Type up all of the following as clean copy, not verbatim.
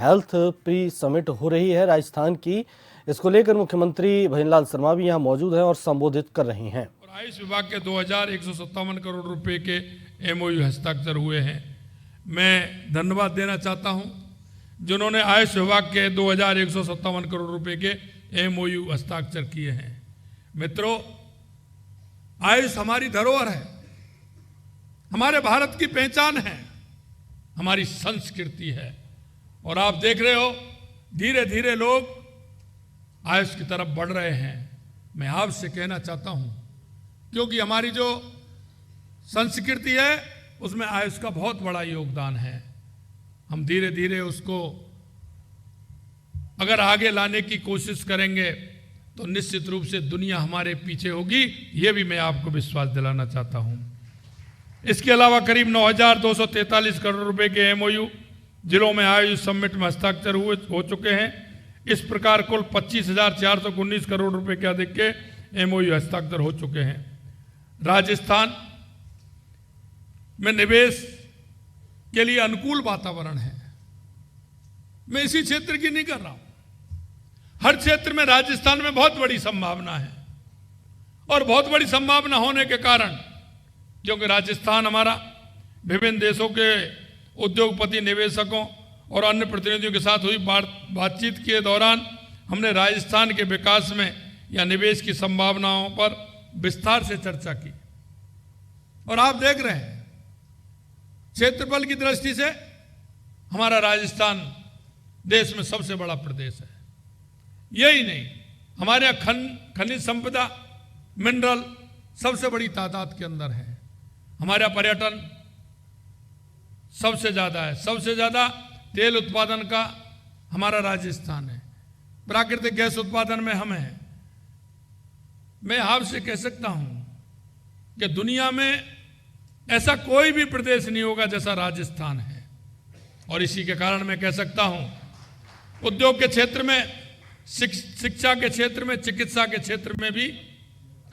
Health pre summit हो रही है राजस्थान की। इसको लेकर मुख्यमंत्री भजनलाल शर्मा भी यहाँ मौजूद हैं और संबोधित कर रही हैं। और आयुष विभाग के 2157 करोड़ रुपए के एमओयू हस्ताक्षर हुए हैं। मैं धन्यवाद देना चाहता हूं जिन्होंने आयुष विभाग के 2157 करोड़ रुपए के एमओयू हस्ताक्षर किए हैं। मित्रों, आयुष हमारी धरोहर है, हमारे भारत की पहचान है, हमारी संस्कृति है। और आप देख रहे हो धीरे धीरे लोग आयुष की तरफ बढ़ रहे हैं। मैं आपसे कहना चाहता हूं क्योंकि हमारी जो संस्कृति है उसमें आयुष का बहुत बड़ा योगदान है। हम धीरे धीरे उसको अगर आगे लाने की कोशिश करेंगे तो निश्चित रूप से दुनिया हमारे पीछे होगी, यह भी मैं आपको विश्वास दिलाना चाहता हूं। इसके अलावा करीब 9,243 करोड़ रुपए के एमओयू जिलों में आयुष समिट में हस्ताक्षर हो चुके हैं। इस प्रकार कुल 25,419 करोड़ रुपए के अधिक के एमओयू हस्ताक्षर हो चुके हैं। राजस्थान में निवेश के लिए अनुकूल वातावरण है। मैं इसी क्षेत्र की नहीं कर रहा हूं, हर क्षेत्र में राजस्थान में बहुत बड़ी संभावना है। और बहुत बड़ी संभावना होने के कारण, क्योंकि राजस्थान हमारा विभिन्न देशों के उद्योगपति, निवेशकों और अन्य प्रतिनिधियों के साथ हुई बातचीत के दौरान हमने राजस्थान के विकास में या निवेश की संभावनाओं पर विस्तार से चर्चा की। और आप देख रहे हैं क्षेत्रफल की दृष्टि से हमारा राजस्थान देश में सबसे बड़ा प्रदेश है। यही नहीं, हमारे यहाँ खनिज संपदा, मिनरल सबसे बड़ी तादाद के अंदर है। हमारे यहाँ पर्यटन सबसे ज्यादा है। सबसे ज्यादा तेल उत्पादन का हमारा राजस्थान है। प्राकृतिक गैस उत्पादन में हम हैं। मैं आपसे कह सकता हूं कि दुनिया में ऐसा कोई भी प्रदेश नहीं होगा जैसा राजस्थान है। और इसी के कारण मैं कह सकता हूं उद्योग के क्षेत्र में, शिक्षा के क्षेत्र में, चिकित्सा के क्षेत्र में भी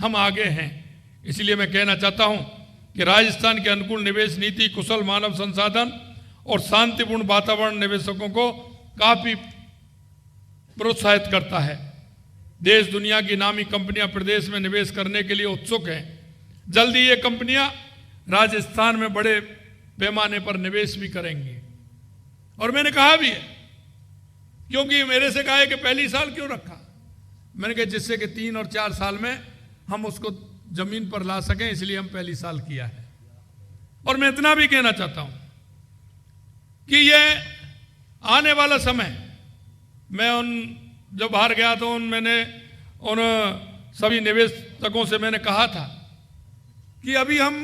हम आगे हैं। इसलिए मैं कहना चाहता हूं कि राजस्थान के अनुकूल निवेश नीति, कुशल मानव संसाधन और शांतिपूर्ण वातावरण निवेशकों को काफी प्रोत्साहित करता है। देश दुनिया की नामी कंपनियां प्रदेश में निवेश करने के लिए उत्सुक हैं। जल्दी ये कंपनियां राजस्थान में बड़े पैमाने पर निवेश भी करेंगी। और मैंने कहा भी है, क्योंकि मेरे से कहा है कि पहली साल क्यों रखा, मैंने कहा जिससे कि 3 और 4 साल में हम उसको जमीन पर ला सकें, इसलिए हम पहली साल किया है। और मैं इतना भी कहना चाहता हूं कि ये आने वाला समय, मैं जब बाहर गया तो मैंने उन सभी निवेशकों से मैंने कहा था कि अभी हम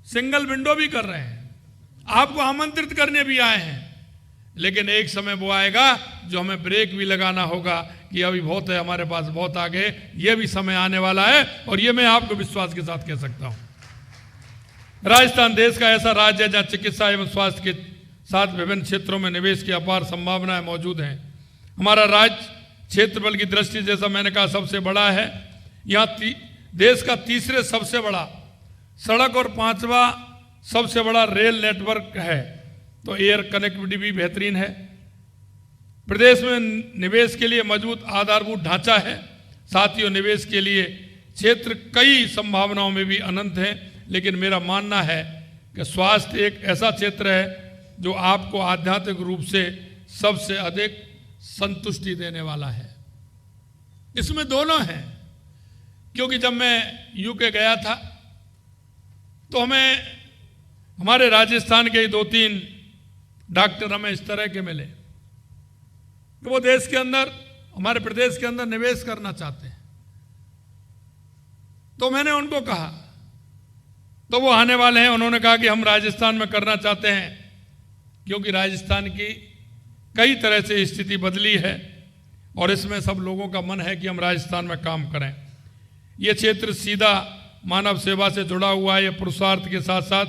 सिंगल विंडो भी कर रहे हैं, आपको आमंत्रित करने भी आए हैं, लेकिन एक समय वो आएगा जो हमें ब्रेक भी लगाना होगा कि अभी बहुत है, हमारे पास बहुत आगे, ये भी समय आने वाला है। और ये मैं आपको विश्वास के साथ कह सकता हूं। राजस्थान देश का ऐसा राज्य है जहां चिकित्सा एवं स्वास्थ्य के साथ विभिन्न क्षेत्रों में निवेश की अपार संभावनाएं मौजूद हैं। हमारा राज्य क्षेत्रफल की दृष्टि, जैसा मैंने कहा, सबसे बड़ा है। यहाँ देश का तीसरे सबसे बड़ा सड़क और 5वां सबसे बड़ा रेल नेटवर्क है। तो एयर कनेक्टिविटी भी बेहतरीन है। प्रदेश में निवेश के लिए मजबूत आधारभूत ढांचा है। साथियों, निवेश के लिए क्षेत्र कई संभावनाओं में भी अनंत है, लेकिन मेरा मानना है कि स्वास्थ्य एक ऐसा क्षेत्र है जो आपको आध्यात्मिक रूप से सबसे अधिक संतुष्टि देने वाला है। इसमें दोनों हैं, क्योंकि जब मैं यूके गया था तो हमारे राजस्थान के 2-3 डॉक्टर हमें इस तरह के मिले कि वो देश के अंदर, हमारे प्रदेश के अंदर निवेश करना चाहते हैं। तो मैंने उनको कहा, तो वो आने वाले हैं, उन्होंने कहा कि हम राजस्थान में करना चाहते हैं क्योंकि राजस्थान की कई तरह से स्थिति बदली है और इसमें सब लोगों का मन है कि हम राजस्थान में काम करें। ये क्षेत्र सीधा मानव सेवा से जुड़ा हुआ है। ये पुरुषार्थ के साथ साथ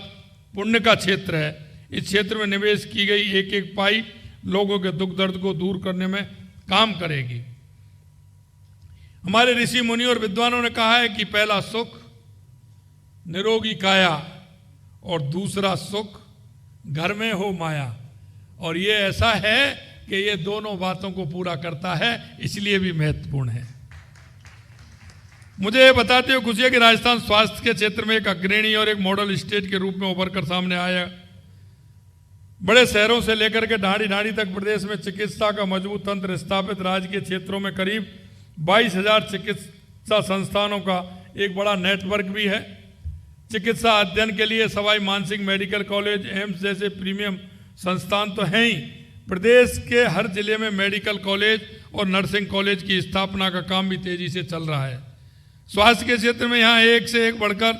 पुण्य का क्षेत्र है। इस क्षेत्र में निवेश की गई एक एक पाई लोगों के दुख दर्द को दूर करने में काम करेगी। हमारे ऋषि मुनि और विद्वानों ने कहा है कि पहला सुख निरोगी काया और दूसरा सुख घर में हो माया। और ये ऐसा है कि ये दोनों बातों को पूरा करता है, इसलिए भी महत्वपूर्ण है। मुझे ये बताते हुए खुशी है कि राजस्थान स्वास्थ्य के क्षेत्र में एक अग्रणी और एक मॉडल स्टेट के रूप में उभर कर सामने आया। बड़े शहरों से लेकर के ढाणी ढाणी तक प्रदेश में चिकित्सा का मजबूत तंत्र स्थापित, राज्य के क्षेत्रों में करीब 22,000 चिकित्सा संस्थानों का एक बड़ा नेटवर्क भी है। चिकित्सा अध्ययन के लिए Sawai Mansingh medical college, AIIMS जैसे प्रीमियम संस्थान तो हैं ही, प्रदेश के हर जिले में मेडिकल कॉलेज और नर्सिंग कॉलेज की स्थापना का काम भी तेजी से चल रहा है। स्वास्थ्य के क्षेत्र में यहाँ एक से एक बढ़कर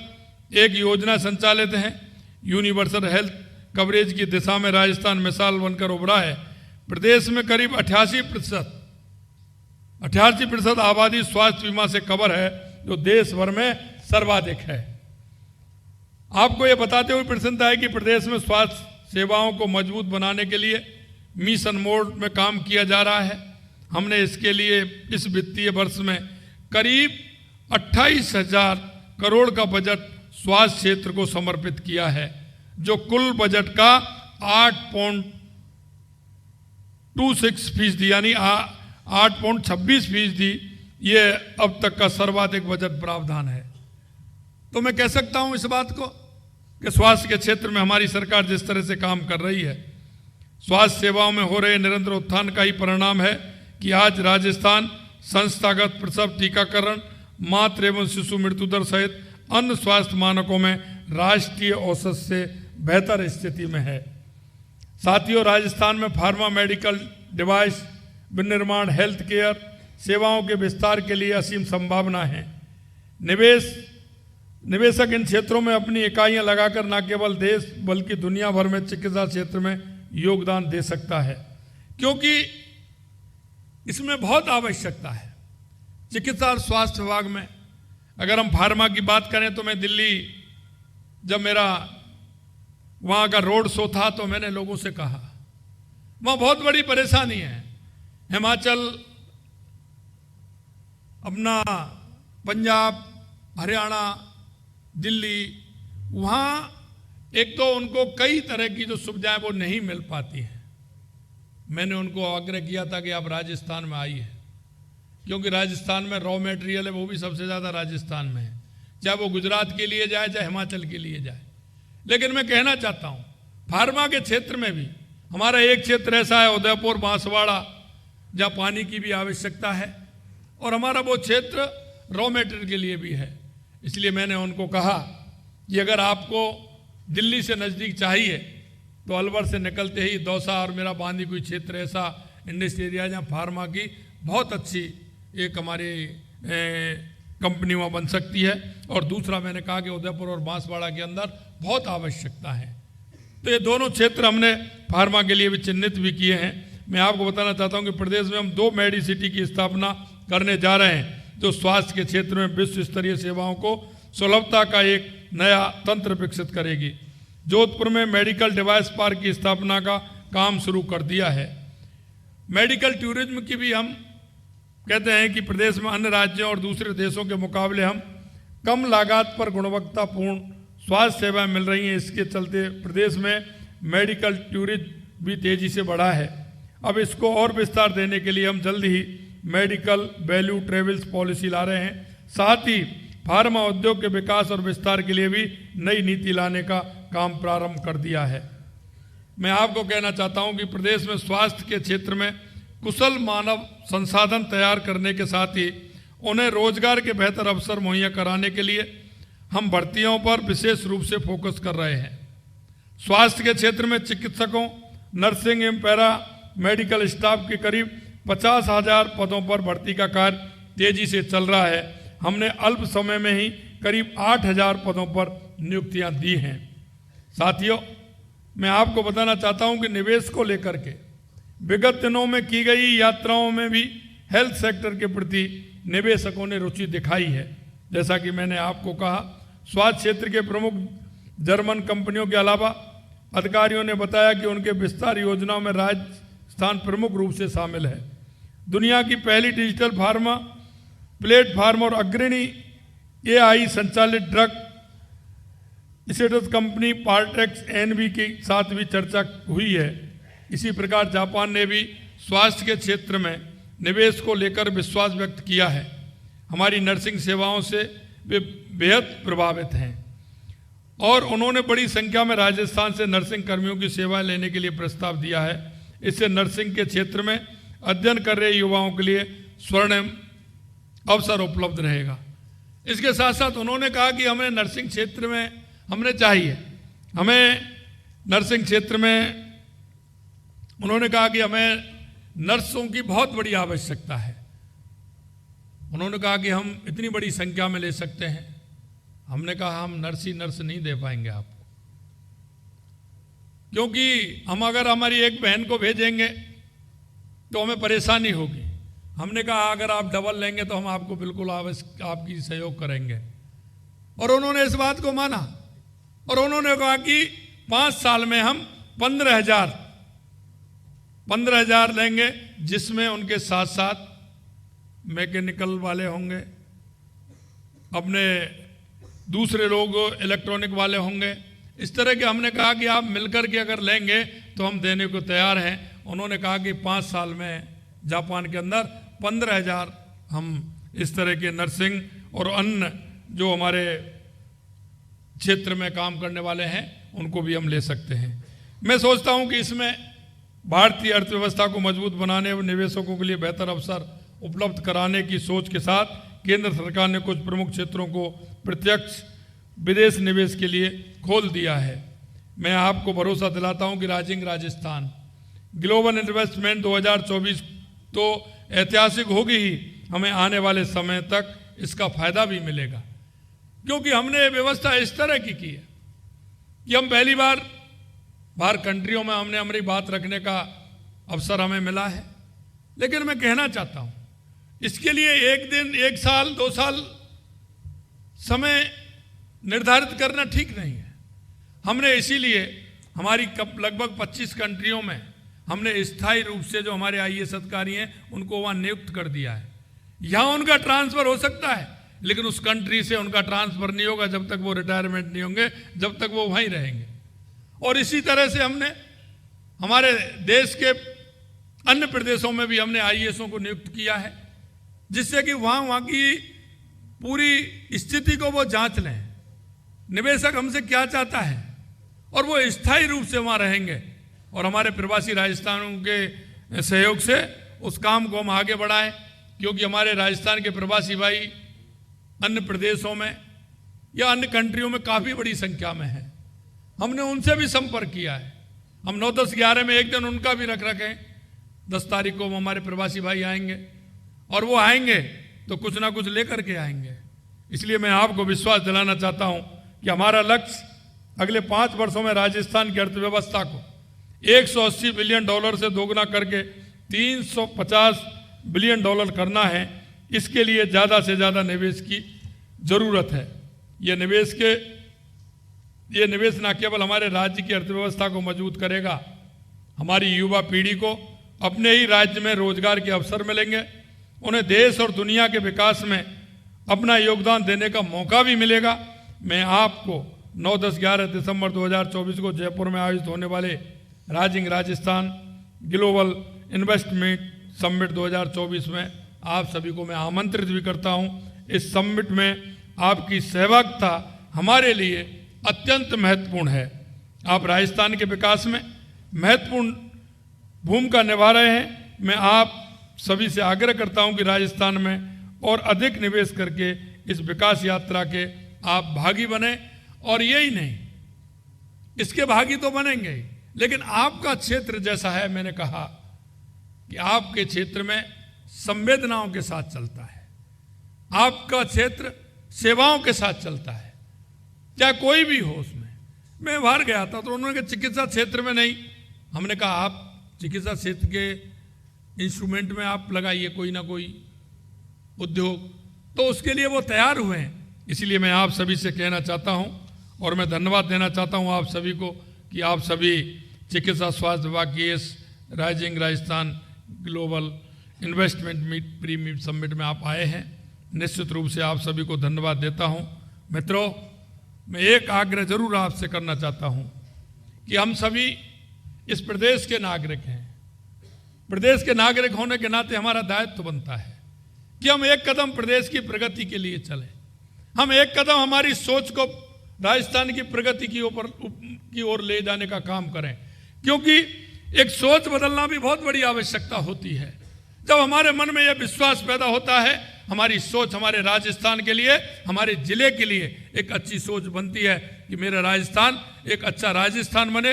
एक योजना संचालित है। यूनिवर्सल हेल्थ कवरेज की दिशा में राजस्थान मिसाल बनकर उभरा है। प्रदेश में करीब 88% आबादी स्वास्थ्य बीमा से कवर है, जो देश भर में सर्वाधिक है। आपको यह बताते हुए प्रसन्नता है कि प्रदेश में स्वास्थ्य सेवाओं को मजबूत बनाने के लिए मिशन मोड में काम किया जा रहा है। हमने इसके लिए इस वित्तीय वर्ष में करीब 28,000 करोड़ का बजट स्वास्थ्य क्षेत्र को समर्पित किया है, जो कुल बजट का 8.26% यानी 8.26% ये अब तक का सर्वाधिक बजट प्रावधान है। तो मैं कह सकता हूं इस बात को कि स्वास्थ्य के क्षेत्र में हमारी सरकार जिस तरह से काम कर रही है, स्वास्थ्य सेवाओं में हो रहे निरंतर उत्थान का ही परिणाम है कि आज राजस्थान संस्थागत प्रसव टीकाकरण, मातृ एवं शिशु मृत्यु दर सहित अन्य स्वास्थ्य मानकों में राष्ट्रीय औसत से बेहतर स्थिति में है। साथियों, राजस्थान में फार्मा, मेडिकल डिवाइस विनिर्माण, हेल्थ केयर सेवाओं के विस्तार के लिए असीम संभावना है। निवेशक इन क्षेत्रों में अपनी इकाइयां लगाकर न केवल देश बल्कि दुनिया भर में चिकित्सा क्षेत्र में योगदान दे सकता है, क्योंकि इसमें बहुत आवश्यकता है। चिकित्सा और स्वास्थ्य विभाग में अगर हम फार्मा की बात करें तो मैं दिल्ली जब मेरा वहाँ का रोड शो था तो मैंने लोगों से कहा वहाँ बहुत बड़ी परेशानी है। हिमाचल, अपना पंजाब, हरियाणा, दिल्ली, वहाँ एक तो उनको कई तरह की जो सुविधाएं वो नहीं मिल पाती हैं। मैंने उनको आग्रह किया था कि आप राजस्थान में आइए, क्योंकि राजस्थान में रॉ मटेरियल है वो भी सबसे ज़्यादा राजस्थान में है, चाहे वो गुजरात के लिए जाए चाहे हिमाचल के लिए जाए। लेकिन मैं कहना चाहता हूँ फार्मा के क्षेत्र में भी हमारा एक क्षेत्र ऐसा है उदयपुर, बांसवाड़ा, जहाँ पानी की भी आवश्यकता है और हमारा वो क्षेत्र रॉ मटेरियल के लिए भी है। इसलिए मैंने उनको कहा कि अगर आपको दिल्ली से नज़दीक चाहिए तो अलवर से निकलते ही दौसा और मेरा बांदी कोई क्षेत्र ऐसा इंडस्ट्री एरिया जहाँ फार्मा की बहुत अच्छी एक हमारी कंपनी वहाँ बन सकती है। और दूसरा मैंने कहा कि उदयपुर और बांसवाड़ा के अंदर बहुत आवश्यकता है। तो ये दोनों क्षेत्र हमने फार्मा के लिए भी चिन्हित भी किए हैं। मैं आपको बताना चाहता हूँ कि प्रदेश में हम 2 मेडिसिटी की स्थापना करने जा रहे हैं, जो स्वास्थ्य के क्षेत्र में विश्व स्तरीय सेवाओं को सुलभता का एक नया तंत्र विकसित करेगी। जोधपुर में मेडिकल डिवाइस पार्क की स्थापना का काम शुरू कर दिया है। मेडिकल टूरिज्म की भी हम कहते हैं कि प्रदेश में अन्य राज्यों और दूसरे देशों के मुकाबले हम कम लागत पर गुणवत्तापूर्ण स्वास्थ्य सेवाएं मिल रही हैं। इसके चलते प्रदेश में मेडिकल टूरिज्म भी तेजी से बढ़ा है। अब इसको और विस्तार देने के लिए हम जल्द ही मेडिकल वैल्यू ट्रेवल्स पॉलिसी ला रहे हैं। साथ ही फार्मा उद्योग के विकास और विस्तार के लिए भी नई नीति लाने का काम प्रारंभ कर दिया है। मैं आपको कहना चाहता हूं कि प्रदेश में स्वास्थ्य के क्षेत्र में कुशल मानव संसाधन तैयार करने के साथ ही उन्हें रोजगार के बेहतर अवसर मुहैया कराने के लिए हम भर्तियों पर विशेष रूप से फोकस कर रहे हैं। स्वास्थ्य के क्षेत्र में चिकित्सकों, नर्सिंग एवं पैरा मेडिकल स्टाफ के करीब 50,000 पदों पर भर्ती का कार्य तेजी से चल रहा है। हमने अल्प समय में ही करीब 8,000 पदों पर नियुक्तियां दी हैं। साथियों, मैं आपको बताना चाहता हूं कि निवेश को लेकर के विगत दिनों में की गई यात्राओं में भी हेल्थ सेक्टर के प्रति निवेशकों ने रुचि दिखाई है। जैसा कि मैंने आपको कहा, स्वास्थ्य क्षेत्र के प्रमुख जर्मन कंपनियों के अलावा अधिकारियों ने बताया कि उनके विस्तार योजनाओं में राजस्थान प्रमुख रूप से शामिल है। दुनिया की पहली डिजिटल फार्मा प्लेटफार्म और अग्रणी AI संचालित drug status company Partex NV के साथ भी चर्चा हुई है। इसी प्रकार जापान ने भी स्वास्थ्य के क्षेत्र में निवेश को लेकर विश्वास व्यक्त किया है। हमारी नर्सिंग सेवाओं से वे बेहद प्रभावित हैं और उन्होंने बड़ी संख्या में राजस्थान से नर्सिंग कर्मियों की सेवा लेने के लिए प्रस्ताव दिया है। इससे नर्सिंग के क्षेत्र में अध्ययन कर रहे युवाओं के लिए स्वर्ण अवसर उपलब्ध रहेगा। इसके साथ साथ उन्होंने कहा कि हमें नर्सिंग क्षेत्र में हमें नर्सिंग क्षेत्र में उन्होंने कहा कि हमें नर्सों की बहुत बड़ी आवश्यकता है। उन्होंने कहा कि हम इतनी बड़ी संख्या में ले सकते हैं। हमने कहा हम नर्स नहीं दे पाएंगे आपको, क्योंकि हम अगर हमारी एक बहन को भेजेंगे तो हमें परेशानी होगी। हमने कहा अगर आप डबल लेंगे तो हम आपको बिल्कुल आपकी सहयोग करेंगे, और उन्होंने इस बात को माना और उन्होंने कहा कि 5 साल में हम 15,000 लेंगे, जिसमें उनके साथ साथ मैकेनिकल वाले होंगे, अपने दूसरे लोग इलेक्ट्रॉनिक वाले होंगे। इस तरह के हमने कहा कि आप मिलकर के अगर लेंगे तो हम देने को तैयार हैं। उन्होंने कहा कि 5 साल में जापान के अंदर 15,000 हम इस तरह के नर्सिंग और अन्य जो हमारे क्षेत्र में काम करने वाले हैं उनको भी हम ले सकते हैं। मैं सोचता हूं कि इसमें भारतीय अर्थव्यवस्था को मजबूत बनाने और निवेशकों के लिए बेहतर अवसर उपलब्ध कराने की सोच के साथ केंद्र सरकार ने कुछ प्रमुख क्षेत्रों को प्रत्यक्ष विदेश निवेश के लिए खोल दिया है। मैं आपको भरोसा दिलाता हूं कि राजस्थान ग्लोबल इन्वेस्टमेंट 2024 तो ऐतिहासिक होगी ही, हमें आने वाले समय तक इसका फायदा भी मिलेगा, क्योंकि हमने व्यवस्था इस तरह की है कि हम पहली बार बाहर कंट्रियों में हमने हमारी बात रखने का अवसर हमें मिला है। लेकिन मैं कहना चाहता हूं इसके लिए 1 दिन, 1 साल, 2 साल समय निर्धारित करना ठीक नहीं है। हमने इसीलिए हमारी लगभग 25 कंट्रियों में हमने स्थायी रूप से जो हमारे आईएएस अधिकारी हैं उनको वहां नियुक्त कर दिया है। यहां उनका ट्रांसफर हो सकता है, लेकिन उस कंट्री से उनका ट्रांसफर नहीं होगा जब तक वो रिटायरमेंट नहीं होंगे, जब तक वो वहीं रहेंगे। और इसी तरह से हमने हमारे देश के अन्य प्रदेशों में भी हमने आईएएसओं को नियुक्त किया है, जिससे कि वहां की पूरी स्थिति को वो जांच लें, निवेशक हमसे क्या चाहता है, और वो स्थायी रूप से वहां रहेंगे। और हमारे प्रवासी राजस्थानियों के सहयोग से उस काम को हम आगे बढ़ाएं, क्योंकि हमारे राजस्थान के प्रवासी भाई अन्य प्रदेशों में या अन्य कंट्रियों में काफ़ी बड़ी संख्या में है। हमने उनसे भी संपर्क किया है। हम 9, 10, 11 में एक दिन उनका भी रख रखें। 10 तारीख को हमारे प्रवासी भाई आएंगे, और वो आएंगे तो कुछ ना कुछ लेकर के आएंगे। इसलिए मैं आपको विश्वास दिलाना चाहता हूं कि हमारा लक्ष्य अगले 5 वर्षों में राजस्थान की अर्थव्यवस्था को $180 बिलियन से दोगुना करके $350 बिलियन करना है। इसके लिए ज़्यादा से ज़्यादा निवेश की ज़रूरत है। ये निवेश न केवल हमारे राज्य की अर्थव्यवस्था को मजबूत करेगा, हमारी युवा पीढ़ी को अपने ही राज्य में रोजगार के अवसर मिलेंगे, उन्हें देश और दुनिया के विकास में अपना योगदान देने का मौका भी मिलेगा। मैं आपको 9, 10, 11 दिसंबर 2024 को जयपुर में आयोजित होने वाले राजस्थान ग्लोबल इन्वेस्टमेंट समिट 2024 में आप सभी को मैं आमंत्रित भी करता हूं। इस समिट में आपकी सहभागिता हमारे लिए अत्यंत महत्वपूर्ण है। आप राजस्थान के विकास में महत्वपूर्ण भूमिका निभा रहे हैं। मैं आप सभी से आग्रह करता हूं कि राजस्थान में और अधिक निवेश करके इस विकास यात्रा के आप भागी बने। और यही नहीं, इसके भागी तो बनेंगे ही, लेकिन आपका क्षेत्र जैसा है, मैंने कहा कि आपके क्षेत्र में संवेदनाओं के साथ चलता है, आपका क्षेत्र सेवाओं के साथ चलता है, चाहे कोई भी हो उसमें। मैं बाहर गया था तो उन्होंने कहा चिकित्सा क्षेत्र में नहीं। हमने कहा आप चिकित्सा क्षेत्र के इंस्ट्रूमेंट में आप लगाइए कोई ना कोई उद्योग, तो उसके लिए वो तैयार हुए हैं। इसलिए मैं आप सभी से कहना चाहता हूं और मैं धन्यवाद देना चाहता हूं आप सभी को कि आप सभी चिकित्सा स्वास्थ्य विभाग की इस Rajasthan global investment meet summit में आप आए हैं। निश्चित रूप से आप सभी को धन्यवाद देता हूं। मित्रों, मैं एक आग्रह जरूर आपसे करना चाहता हूं कि हम सभी इस प्रदेश के नागरिक हैं। प्रदेश के नागरिक होने के नाते हमारा दायित्व बनता है कि हम एक कदम प्रदेश की प्रगति के लिए चलें। हम एक कदम हमारी सोच को राजस्थान की प्रगति की ओर ले जाने का काम करें, क्योंकि एक सोच बदलना भी बहुत बड़ी आवश्यकता होती है। जब हमारे मन में यह विश्वास पैदा होता है, हमारी सोच हमारे राजस्थान के लिए, हमारे जिले के लिए एक अच्छी सोच बनती है कि मेरा राजस्थान एक अच्छा राजस्थान बने।